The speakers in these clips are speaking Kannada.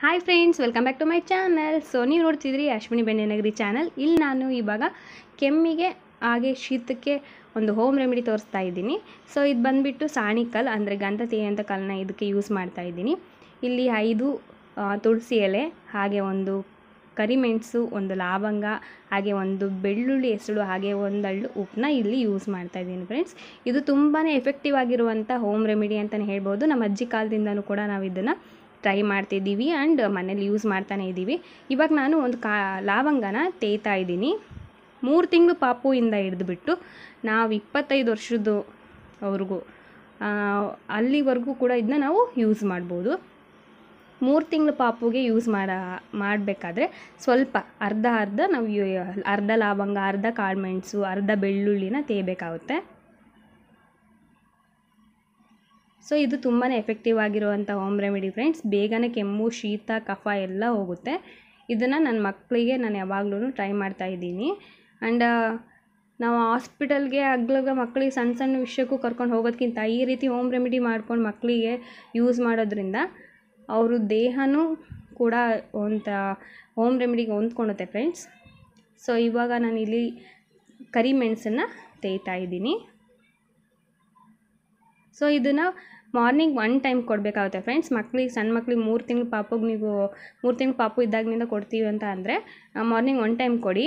Hi friends, welcome back to my channel. So ನೀವು ನೋಡ್ತಿದ್ರಿ ಅಶ್ವಿನಿ ಬೆಣ್ಣೆನಗರಿ ಚಾನಲ್. ಇಲ್ಲಿ ನಾನು ಇವಾಗ ಕೆಮ್ಮಿಗೆ ಹಾಗೆ ಶೀತಕ್ಕೆ ಒಂದು ಹೋಮ್ ರೆಮಿಡಿ ತೋರಿಸ್ತಾ ಇದ್ದೀನಿ. ಸೊ ಇದು ಬಂದುಬಿಟ್ಟು ಸಾಣಿಕಲ್ ಅಂದರೆ ಗಂಧ ತೆಗೆಯುವಂಥ ಕಲ್ಲನ್ನ ಇದಕ್ಕೆ ಯೂಸ್ ಮಾಡ್ತಾ ಇದ್ದೀನಿ. ಇಲ್ಲಿ 5 ತುಳಸಿ ಎಲೆ, ಹಾಗೆ ಒಂದು ಕರಿಮೆಣಸು, ಒಂದು ಲವಂಗ, ಹಾಗೆ ಒಂದು ಬೆಳ್ಳುಳ್ಳಿ ಹೆಸಳು, ಹಾಗೆ ಒಂದಳ್ಳು ಉಪ್ಪನ್ನ ಇಲ್ಲಿ ಯೂಸ್ ಮಾಡ್ತಾ ಇದ್ದೀನಿ ಫ್ರೆಂಡ್ಸ್. ಇದು ತುಂಬಾ ಎಫೆಕ್ಟಿವ್ ಆಗಿರುವಂಥ ಹೋಮ್ ರೆಮಿಡಿ ಅಂತಲೇ ಹೇಳ್ಬೋದು. ನಮ್ಮ ಅಜ್ಜಿ ಕಾಲದಿಂದನೂ ಕೂಡ ನಾವು ಇದನ್ನು ಟ್ರೈ ಮಾಡ್ತಿದ್ದೀವಿ ಆ್ಯಂಡ್ ಮನೇಲಿ ಯೂಸ್ ಮಾಡ್ತಾನೆ ಇದ್ದೀವಿ. ಇವಾಗ ನಾನು ಒಂದು ಲವಂಗನ ತೇಯ್ತಾ ಇದ್ದೀನಿ. 3 ತಿಂಗಳು ಪಾಪುಯಿಂದ ಹಿಡಿದುಬಿಟ್ಟು ನಾವು 25 ವರ್ಷದವರೆಗೂ ಅಲ್ಲಿವರೆಗೂ ಕೂಡ ಇದನ್ನ ನಾವು ಯೂಸ್ ಮಾಡ್ಬೋದು. 3 ತಿಂಗಳು ಪಾಪುಗೆ ಯೂಸ್ ಮಾಡಬೇಕಾದ್ರೆ ಸ್ವಲ್ಪ ಅರ್ಧ ನಾವು ಅರ್ಧ ಲವಂಗ, ಅರ್ಧ ಕಾಳುಮೆಣಸು, ಅರ್ಧ ಬೆಳ್ಳುಳ್ಳಿನ ತೇಯಬೇಕಾಗುತ್ತೆ. ಸೊ ಇದು ತುಂಬಾ ಎಫೆಕ್ಟಿವ್ ಆಗಿರುವಂಥ ಹೋಮ್ ರೆಮಿಡಿ ಫ್ರೆಂಡ್ಸ್. ಬೇಗನೆ ಕೆಮ್ಮು, ಶೀತ, ಕಫ ಎಲ್ಲ ಹೋಗುತ್ತೆ. ಇದನ್ನು ನನ್ನ ಮಕ್ಕಳಿಗೆ ನಾನು ಯಾವಾಗಲೂ ಟ್ರೈ ಮಾಡ್ತಾ ಇದ್ದೀನಿ. ಆ್ಯಂಡ್ ನಾವು ಹಾಸ್ಪಿಟಲ್ಗೆ ಅಗ್ಲಗ ಮಕ್ಕಳಿಗೆ ಸಣ್ಣ ಸಣ್ಣ ವಿಷಯಕ್ಕೂ ಕರ್ಕೊಂಡು ಹೋಗೋದಕ್ಕಿಂತ ಈ ರೀತಿ ಹೋಮ್ ರೆಮಿಡಿ ಮಾಡ್ಕೊಂಡು ಮಕ್ಕಳಿಗೆ ಯೂಸ್ ಮಾಡೋದ್ರಿಂದ ಅವರು ದೇಹನೂ ಕೂಡ ಒಂದು ಹೋಮ್ ರೆಮಿಡಿಗೆ ಹೊಂದ್ಕೊಳ್ಳುತ್ತೆ ಫ್ರೆಂಡ್ಸ್. ಸೊ ಇವಾಗ ನಾನು ಇಲ್ಲಿ ಕರಿಮೆಣಸನ್ನು ತೇಯ್ತಾ ಇದ್ದೀನಿ. ಸೊ ಇದನ್ನು ಮಾರ್ನಿಂಗ್ 1 ಟೈಮ್ ಕೊಡಬೇಕಾಗುತ್ತೆ ಫ್ರೆಂಡ್ಸ್. ಸಣ್ಣ ಮಕ್ಳಿಗೆ 3 ತಿಂಗಳು ಪಾಪುಗೆ ನೀವು 3 ತಿಂಗಳು ಪಾಪು ಇದ್ದಾಗಿನಿಂದ ಕೊಡ್ತೀವಿ ಅಂತ ಅಂದರೆ ಮಾರ್ನಿಂಗ್ 1 ಟೈಮ್ ಕೊಡಿ.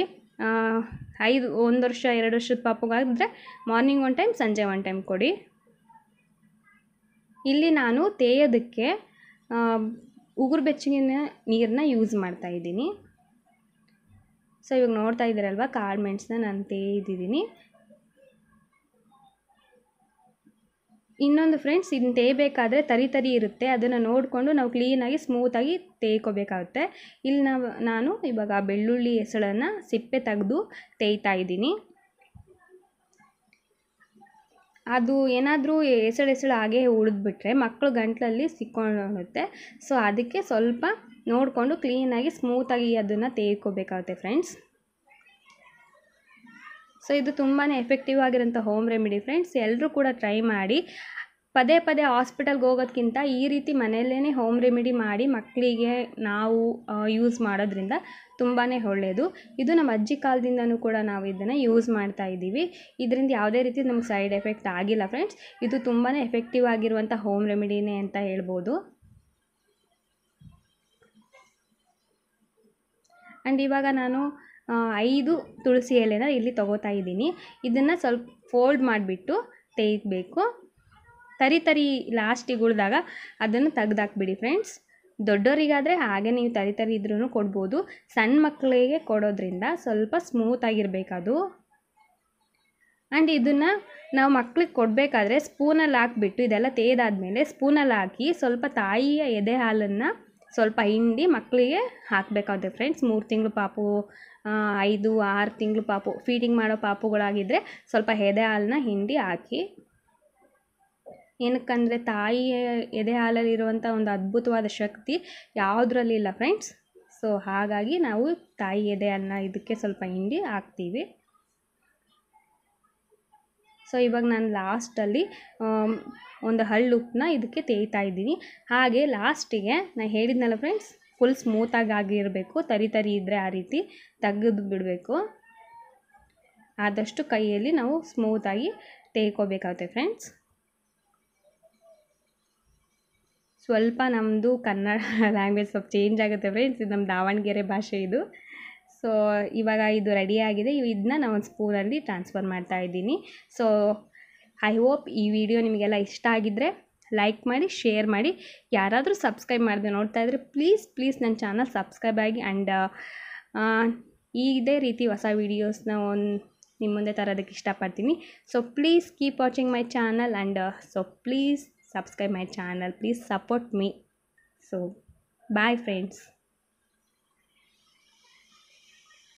1 ವರ್ಷ 2 ವರ್ಷದ ಪಾಪುಗಾದರೆ ಮಾರ್ನಿಂಗ್ 1 ಟೈಮ್, ಸಂಜೆ 1 ಟೈಮ್ ಕೊಡಿ. ಇಲ್ಲಿ ನಾನು ತೇಯೋದಕ್ಕೆ ಉಗುರು ಬೆಚ್ಚಗಿನ ನೀರನ್ನ ಯೂಸ್ ಮಾಡ್ತಾ ಇದ್ದೀನಿ. ಸೊ ಇವಾಗ ನೋಡ್ತಾ ಇದ್ದೀರಲ್ವ, ಕಾಳು ಮೆಣಸನ್ನ ನಾನು ತೇಯ್ದಿದ್ದೀನಿ. ಇನ್ನೊಂದು ಫ್ರೆಂಡ್ಸ್, ಇದನ್ನ ತೇಯಬೇಕಾದ್ರೆ ತರಿ ಇರುತ್ತೆ, ಅದನ್ನು ನೋಡಿಕೊಂಡು ನಾವು ಕ್ಲೀನಾಗಿ ಸ್ಮೂತಾಗಿ ತೇಯ್ಕೋಬೇಕಾಗುತ್ತೆ. ಇಲ್ಲಿ ನಾನು ಇವಾಗ ಬೆಳ್ಳುಳ್ಳಿ ಹೆಸಳನ್ನು ಸಿಪ್ಪೆ ತೆಗೆದು ತೇಯ್ತಾ ಇದ್ದೀನಿ. ಅದು ಏನಾದರೂ ಹೆಸಳು ಹಾಗೆ ಉಳಿದ್ಬಿಟ್ರೆ ಮಕ್ಕಳು ಗಂಟಲಲ್ಲಿ ಸಿಕ್ಕೊಳ್ಳುತ್ತೆ. ಸೊ ಅದಕ್ಕೆ ಸ್ವಲ್ಪ ನೋಡಿಕೊಂಡು ಕ್ಲೀನಾಗಿ ಸ್ಮೂತಾಗಿ ಅದನ್ನು ತೇಯ್ಕೋಬೇಕಾಗುತ್ತೆ ಫ್ರೆಂಡ್ಸ್. ಸೊ ಇದು ತುಂಬಾ ಎಫೆಕ್ಟಿವ್ ಆಗಿರೋಂಥ ಹೋಮ್ ರೆಮಿಡಿ ಫ್ರೆಂಡ್ಸ್. ಎಲ್ಲರೂ ಕೂಡ ಟ್ರೈ ಮಾಡಿ. ಪದೇ ಹಾಸ್ಪಿಟಲ್ಗೆ ಹೋಗೋದಕ್ಕಿಂತ ಈ ರೀತಿ ಮನೆಯಲ್ಲೇ ಹೋಮ್ ರೆಮಿಡಿ ಮಾಡಿ ಮಕ್ಕಳಿಗೆ ನಾವು ಯೂಸ್ ಮಾಡೋದ್ರಿಂದ ತುಂಬಾ ಒಳ್ಳೆಯದು. ಇದು ನಮ್ಮ ಅಜ್ಜಿ ಕಾಲದಿಂದನೂ ಕೂಡ ನಾವು ಇದನ್ನು ಯೂಸ್ ಮಾಡ್ತಾ ಇದ್ದೀವಿ. ಇದರಿಂದ ಯಾವುದೇ ರೀತಿ ನಮ್ಗೆ ಸೈಡ್ ಎಫೆಕ್ಟ್ ಆಗಿಲ್ಲ ಫ್ರೆಂಡ್ಸ್. ಇದು ತುಂಬಾ ಎಫೆಕ್ಟಿವ್ ಆಗಿರುವಂಥ ಹೋಮ್ ರೆಮಿಡಿನೇ ಅಂತ ಹೇಳ್ಬೋದು. ಆ್ಯಂಡ್ ಇವಾಗ ನಾನು 5 ತುಳಸಿ ಎಲೆನ ಇಲ್ಲಿ ತೊಗೋತಾ ಇದ್ದೀನಿ. ಇದನ್ನು ಸ್ವಲ್ಪ ಫೋಲ್ಡ್ ಮಾಡಿಬಿಟ್ಟು ತೇಯ್ಬೇಕು. ತರಿ ಲಾಸ್ಟಿಗೆ ಉಳಿದಾಗ ಅದನ್ನು ತೆಗ್ದಾಕ್ಬಿಡಿ ಫ್ರೆಂಡ್ಸ್. ದೊಡ್ಡವರಿಗಾದರೆ ಹಾಗೆ ನೀವು ತರಿ ಇದ್ರೂ ಕೊಡ್ಬೋದು. ಸಣ್ಣ ಮಕ್ಕಳಿಗೆ ಕೊಡೋದ್ರಿಂದ ಸ್ವಲ್ಪ ಸ್ಮೂತಾಗಿರಬೇಕದು. ಆ್ಯಂಡ್ ಇದನ್ನು ನಾವು ಮಕ್ಳಿಗೆ ಕೊಡಬೇಕಾದ್ರೆ ಸ್ಪೂನಲ್ಲಿ ಹಾಕ್ಬಿಟ್ಟು ಇದೆಲ್ಲ ತೇದಾದ್ಮೇಲೆ ಸ್ಪೂನಲ್ಲಿ ಹಾಕಿ ಸ್ವಲ್ಪ ತಾಯಿಯ ಎದೆ ಹಾಲನ್ನು ಸ್ವಲ್ಪ ಹಿಂಡಿ ಮಕ್ಕಳಿಗೆ ಹಾಕಬೇಕಾಗುತ್ತೆ ಫ್ರೆಂಡ್ಸ್. 3 ತಿಂಗಳು ಪಾಪು, 5, 6 ತಿಂಗಳು ಪಾಪು, ಫೀಡಿಂಗ್ ಮಾಡೋ ಪಾಪುಗಳಾಗಿದ್ದರೆ ಸ್ವಲ್ಪ ಎದೆ ಹಾಲನ್ನ ಹಿಂಡಿ ಹಾಕಿ. ಏನಕ್ಕಂದರೆ ತಾಯಿಯ ಎದೆ ಹಾಲಲ್ಲಿರುವಂಥ ಒಂದು ಅದ್ಭುತವಾದ ಶಕ್ತಿ ಯಾವುದರಲ್ಲಿ ಇಲ್ಲ ಫ್ರೆಂಡ್ಸ್. ಸೊ ಹಾಗಾಗಿ ನಾವು ತಾಯಿ ಎದೆ ಹಾಲನ್ನ ಇದಕ್ಕೆ ಸ್ವಲ್ಪ ಹಿಂಡಿ ಹಾಕ್ತೀವಿ. ಸೊ ಇವಾಗ ನಾನು ಲಾಸ್ಟಲ್ಲಿ ಒಂದು ಹಳ್ಳುಪ್ಪನ್ನ ಇದಕ್ಕೆ ತೇಯ್ತಾ ಇದ್ದೀನಿ. ಹಾಗೆ ಲಾಸ್ಟಿಗೆ ನಾನು ಹೇಳಿದ್ನಲ್ಲ ಫ್ರೆಂಡ್ಸ್, ಫುಲ್ ಸ್ಮೂತಾಗಿ ಆಗಿರಬೇಕು. ತರಿ ಇದ್ದರೆ ಆ ರೀತಿ ತೆಗೆದು ಬಿಡಬೇಕು. ಆದಷ್ಟು ಕೈಯಲ್ಲಿ ನಾವು ಸ್ಮೂತಾಗಿ ತೇಯ್ಕೋಬೇಕಾಗುತ್ತೆ ಫ್ರೆಂಡ್ಸ್. ಸ್ವಲ್ಪ ನಮ್ಮದು ಕನ್ನಡ ಲ್ಯಾಂಗ್ವೇಜ್ ಸ್ವಲ್ಪ ಚೇಂಜ್ ಆಗುತ್ತೆ ಫ್ರೆಂಡ್ಸ್. ಇದು ನಮ್ಮ ದಾವಣಗೆರೆ ಭಾಷೆ ಇದು. ಸೊ ಇವಾಗ ಇದು ರೆಡಿಯಾಗಿದೆ. ಇದನ್ನ ನಾನು ಒಂದು ಸ್ಪೂನಲ್ಲಿ ಟ್ರಾನ್ಸ್ಫರ್ ಮಾಡ್ತಾ ಇದ್ದೀನಿ. ಸೊ ಐ ಹೋಪ್ ಈ ವಿಡಿಯೋ ನಿಮಗೆಲ್ಲ ಇಷ್ಟ ಆಗಿದ್ದರೆ ಲೈಕ್ ಮಾಡಿ, ಶೇರ್ ಮಾಡಿ. ಯಾರಾದರೂ ಸಬ್ಸ್ಕ್ರೈಬ್ ಮಾಡದೆ ನೋಡ್ತಾ ಇದ್ದರೆ ಪ್ಲೀಸ್ ನನ್ನ ಚಾನಲ್ ಸಬ್ಸ್ಕ್ರೈಬ್ ಆಗಿ. ಆ್ಯಂಡ್ ಇದೇ ರೀತಿ ಹೊಸ ವೀಡಿಯೋಸ್ನ ನಿಮ್ಮ ಮುಂದೆ ತರೋದಕ್ಕೆ ಇಷ್ಟಪಡ್ತೀನಿ. So please keep watching my channel and so please subscribe my channel. Please support me. So bye friends.